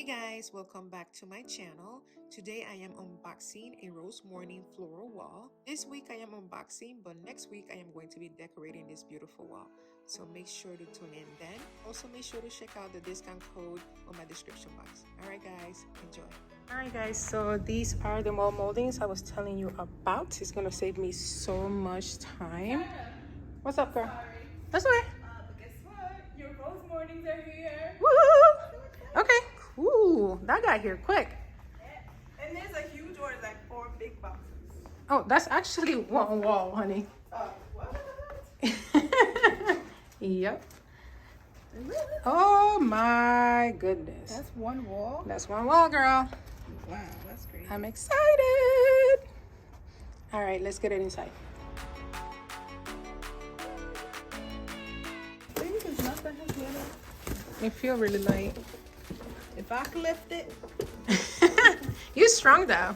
Guys, welcome back to my channel. Today I am unboxing a rose morning floral wall. This week I am unboxing, but next week I am going to be decorating this beautiful wall. So make sure to tune in then. Also make sure to check out the discount code on my description box. Alright guys, enjoy. Alright guys, so these are the wall moldings I was telling you about. It's going to save me so much time. What's up, girl? Sorry. That's okay. But guess what? Your rose mornings are here. Woo! Okay. Ooh, that got here quick. Yeah. And there's a huge order, like 4 big boxes. Oh, that's actually one wall, honey. What? Yep. Oh my goodness. That's one wall? That's one wall, girl. Wow, that's great. I'm excited. All right, let's get it inside. I think there's nothing here. It feels really light. If I could lift it. You're strong though.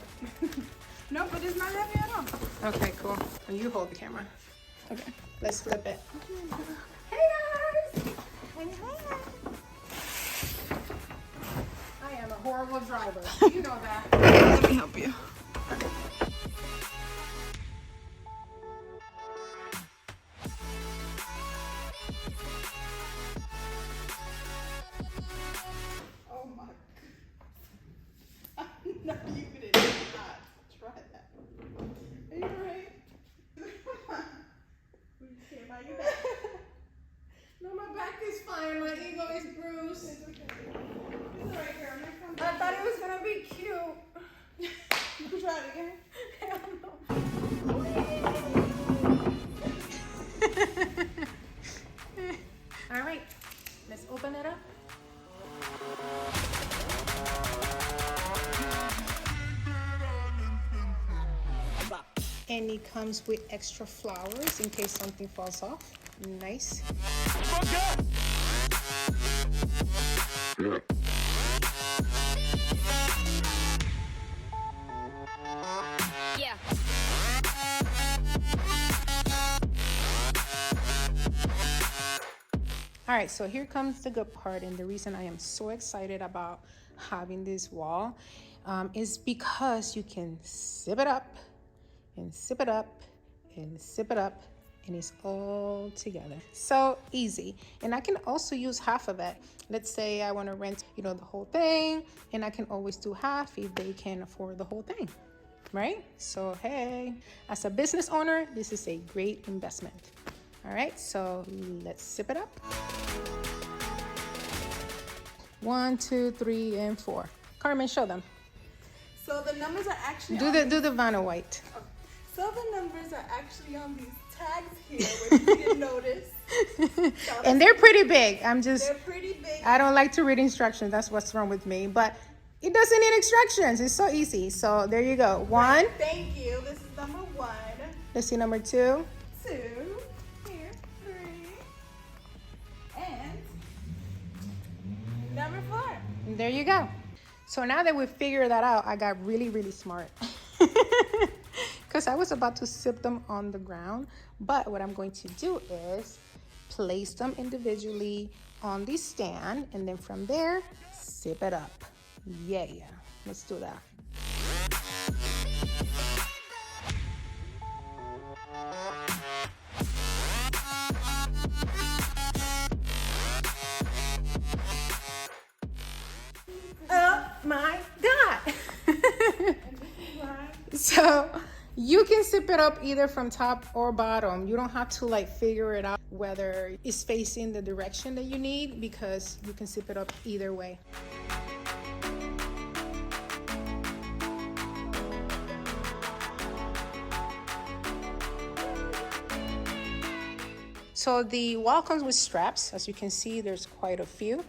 No, but it's not heavy at all. Okay, cool. And you hold the camera. Okay, let's flip it. Hey guys! Hey, hey. I am a horrible driver. You know that. Let me help you. Oh my God. I'm not even in hot. Try that. Are you alright? Okay, by your back. No, my back is fine. My ego is bruised. It's okay. It's alright, girl. Next time. I thought it was gonna be cute. You can try it again. Hell no. All right, let's open it up. And it comes with extra flowers in case something falls off. Nice. Yeah. All right, so here comes the good part, and the reason I am so excited about having this wall is because you can zip it up and zip it up and zip it up, and it's all together. So easy. And I can also use half of it. Let's say I want to rent, the whole thing, and I can always do half if they can afford the whole thing, right? So hey, as a business owner, this is a great investment. All right, so let's zip it up. 1, 2, 3, and 4. Carmen, show them. So the numbers are actually Do the vinyl white. So the numbers are actually on these tags here, which you didn't notice. And they're pretty big. They're pretty big. I don't like to read instructions. That's what's wrong with me. But it doesn't need instructions. It's so easy. So there you go. 1. Thank you. This is number 1. Let's see number 2. 2. Here. 3. And number 4. And there you go. So now that we figured that out, I got really, really smart. Because I was about to zip them on the ground. But what I'm going to do is place them individually on the stand. And then from there, zip it up. Yeah. Let's do that. Oh my God. So you can zip it up either from top or bottom. You don't have to figure it out whether it's facing the direction that you need, because you can zip it up either way. So the wall comes with straps. As you can see, there's quite a few.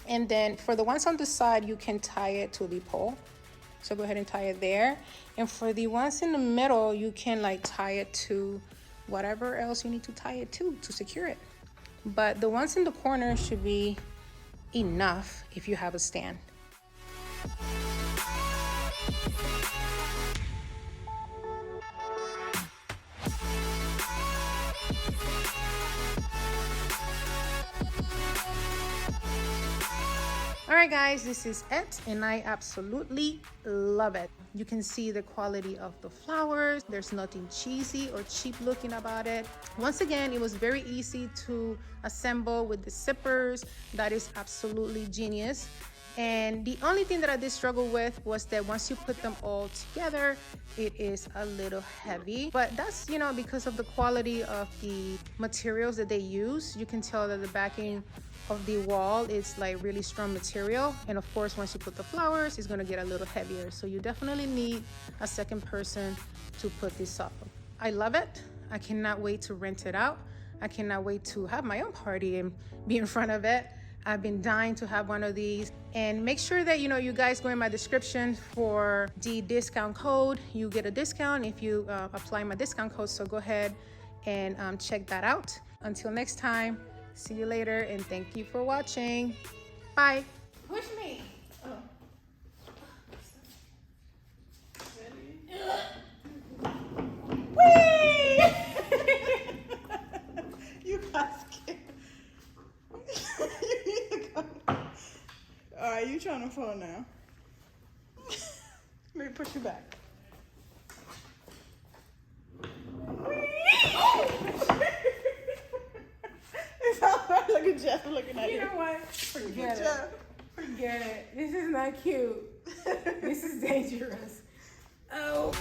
And then for the ones on the side, you can tie it to the pole. So go ahead and tie it there. And for the ones in the middle, you can tie it to whatever else you need to tie it to secure it. But the ones in the corner should be enough if you have a stand. All right, guys, this is it, and I absolutely love it. You can see the quality of the flowers. There's nothing cheesy or cheap looking about it. Once again, it was very easy to assemble with the zippers. That is absolutely genius. And the only thing that I did struggle with was that once you put them all together, it is a little heavy. But that's, you know, because of the quality of the materials that they use. You can tell that the backing of the wall is like really strong material. And of course, once you put the flowers, it's gonna get a little heavier. So you definitely need a second person to put this up. I love it. I cannot wait to rent it out. I cannot wait to have my own party and be in front of it. I've been dying to have one of these. And make sure that you guys go in my description for the discount code. You get a discount if you apply my discount code. So go ahead and check that out. Until next time, see you later, and thank you for watching. Bye. Push me. Oh. Whee! You got scared. You need to go. All right, you trying to fall now. Let me push you back. It's all right. Look at Jeff looking at you. You know what? Forget it. Forget it. This is not cute. This is dangerous. Oh.